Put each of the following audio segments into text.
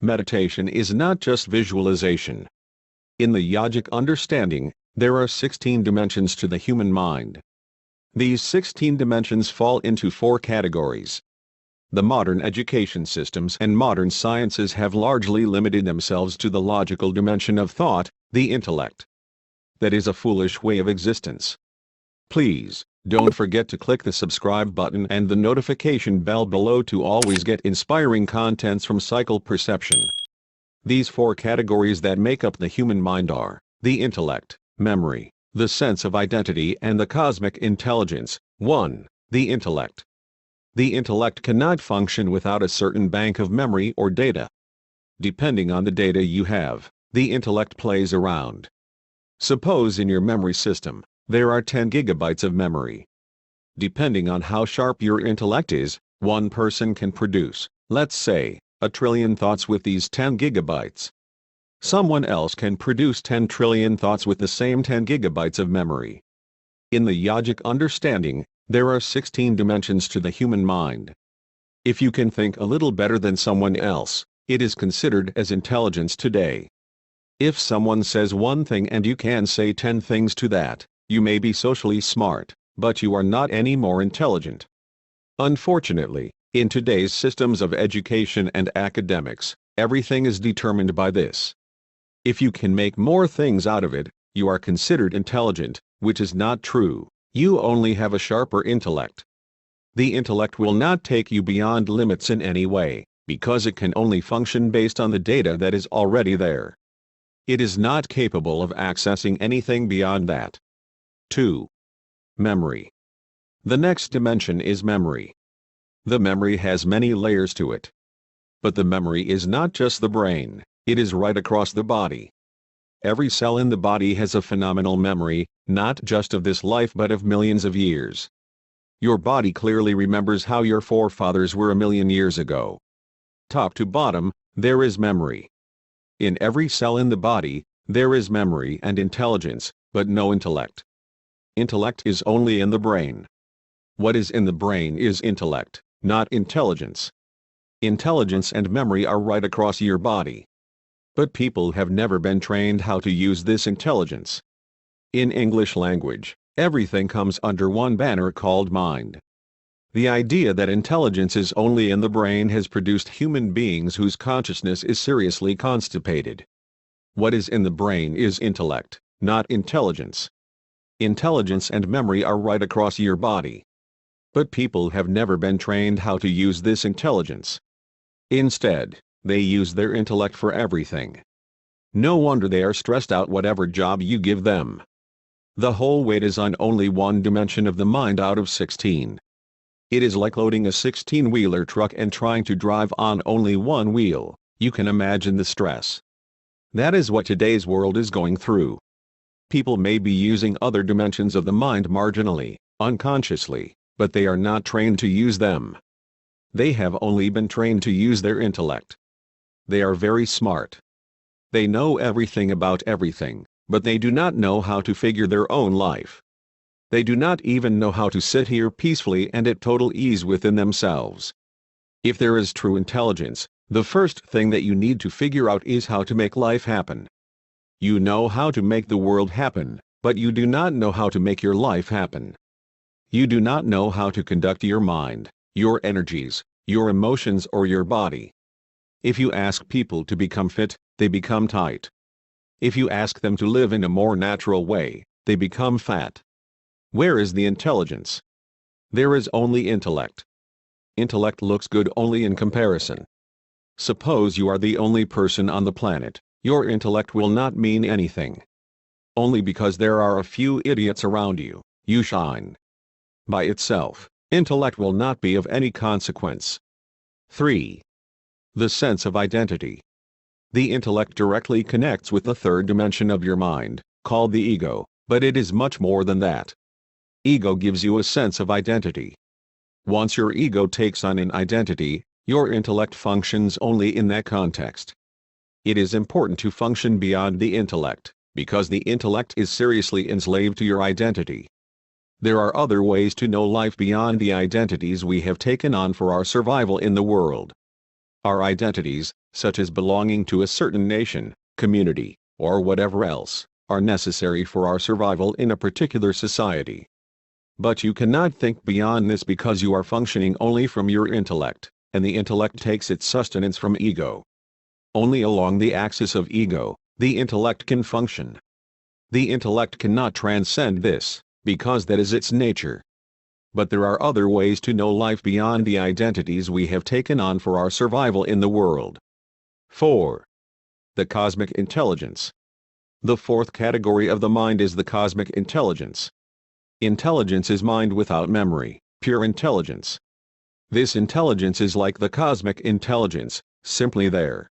Meditation is not just visualization. In the yogic understanding, there are 16 dimensions to the human mind. These 16 dimensions fall into 4 categories. The modern education systems and modern sciences have largely limited themselves to the logical dimension of thought, the intellect. That is a foolish way of existence. Please, don't forget to click the subscribe button and the notification bell below to always get inspiring contents from Cycle Perception. These 4 categories that make up the human mind are the intellect, memory, the sense of identity and the cosmic intelligence. 1. The intellect. The intellect cannot function without a certain bank of memory or data. Depending on the data you have, the intellect plays around. Suppose in your memory system, there are 10 gigabytes of memory. Depending on how sharp your intellect is, one person can produce, let's say, 1 trillion thoughts with these 10 gigabytes. Someone else can produce 10 trillion thoughts with the same 10 gigabytes of memory. In the yogic understanding, there are 16 dimensions to the human mind. If you can think a little better than someone else, it is considered as intelligence today. If someone says one thing and you can say 10 things to that, you may be socially smart, but you are not any more intelligent. Unfortunately, in today's systems of education and academics, everything is determined by this. If you can make more things out of it, you are considered intelligent, which is not true. You only have a sharper intellect. The intellect will not take you beyond limits in any way, because it can only function based on the data that is already there. It is not capable of accessing anything beyond that. 2. Memory. The next dimension is memory. The memory has many layers to it. But the memory is not just the brain, it is right across the body. Every cell in the body has a phenomenal memory, not just of this life but of millions of years. Your body clearly remembers how your forefathers were 1,000,000 years ago. Top to bottom, there is memory. In every cell in the body, there is memory and intelligence, but no intellect. Intellect is only in the brain. What is in the brain is intellect, not intelligence. Intelligence and memory are right across your body. But people have never been trained how to use this intelligence. In English language, everything comes under one banner called mind. The idea that intelligence is only in the brain has produced human beings whose consciousness is seriously constipated. What is in the brain is intellect, not intelligence. Intelligence and memory are right across your body. But people have never been trained how to use this intelligence. Instead, they use their intellect for everything. No wonder they are stressed out whatever job you give them. The whole weight is on only one dimension of the mind out of 16. It is like loading a 16-wheeler truck and trying to drive on only one wheel. You can imagine the stress. That is what today's world is going through. People may be using other dimensions of the mind marginally, unconsciously, but they are not trained to use them. They have only been trained to use their intellect. They are very smart. They know everything about everything, but they do not know how to figure their own life. They do not even know how to sit here peacefully and at total ease within themselves. If there is true intelligence, the first thing that you need to figure out is how to make life happen. You know how to make the world happen, but you do not know how to make your life happen. You do not know how to conduct your mind, your energies, your emotions or your body. If you ask people to become fit, they become tight. If you ask them to live in a more natural way, they become fat. Where is the intelligence? There is only intellect. Intellect looks good only in comparison. Suppose you are the only person on the planet, your intellect will not mean anything. Only because there are a few idiots around you, you shine. By itself, intellect will not be of any consequence. 3. The sense of identity. The intellect directly connects with the third dimension of your mind, called the ego, but it is much more than that. Ego gives you a sense of identity. Once your ego takes on an identity, your intellect functions only in that context. It is important to function beyond the intellect, because the intellect is seriously enslaved to your identity. There are other ways to know life beyond the identities we have taken on for our survival in the world. Our identities, such as belonging to a certain nation, community, or whatever else, are necessary for our survival in a particular society. But you cannot think beyond this because you are functioning only from your intellect, and the intellect takes its sustenance from ego. Only along the axis of ego, the intellect can function. The intellect cannot transcend this, because that is its nature. But there are other ways to know life beyond the identities we have taken on for our survival in the world. 4. The cosmic intelligence. The fourth category of the mind is the cosmic intelligence. Intelligence is mind without memory, pure intelligence. This intelligence is like the cosmic intelligence, simply there.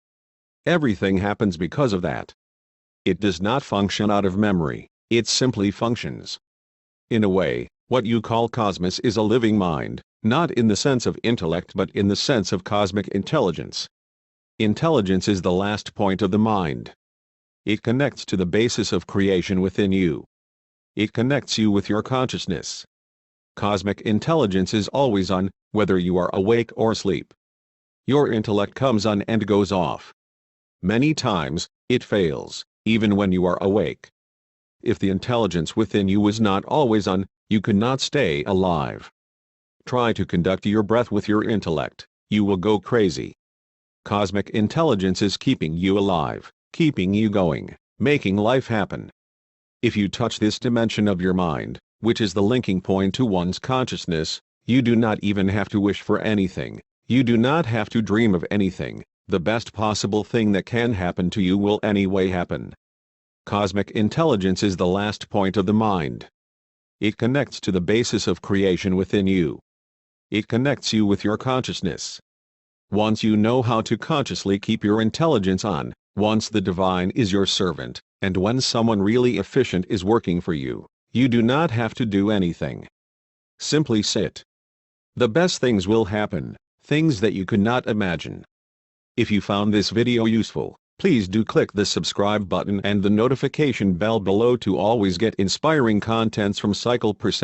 Everything happens because of that. It does not function out of memory, it simply functions. In a way, what you call cosmos is a living mind, not in the sense of intellect but in the sense of cosmic intelligence. Intelligence is the last point of the mind. It connects to the basis of creation within you. It connects you with your consciousness. Cosmic intelligence is always on, whether you are awake or asleep. Your intellect comes on and goes off. Many times, it fails, even when you are awake. If the intelligence within you is not always on, you cannot stay alive. Try to conduct your breath with your intellect, you will go crazy. Cosmic intelligence is keeping you alive, keeping you going, making life happen. If you touch this dimension of your mind, which is the linking point to one's consciousness, you do not even have to wish for anything, you do not have to dream of anything, the best possible thing that can happen to you will anyway happen. Cosmic intelligence is the last point of the mind. It connects to the basis of creation within you. It connects you with your consciousness. Once you know how to consciously keep your intelligence on, once the divine is your servant, and when someone really efficient is working for you, you do not have to do anything. Simply sit. The best things will happen, things that you could not imagine. If you found this video useful, please do click the subscribe button and the notification bell below to always get inspiring contents from Cycle%.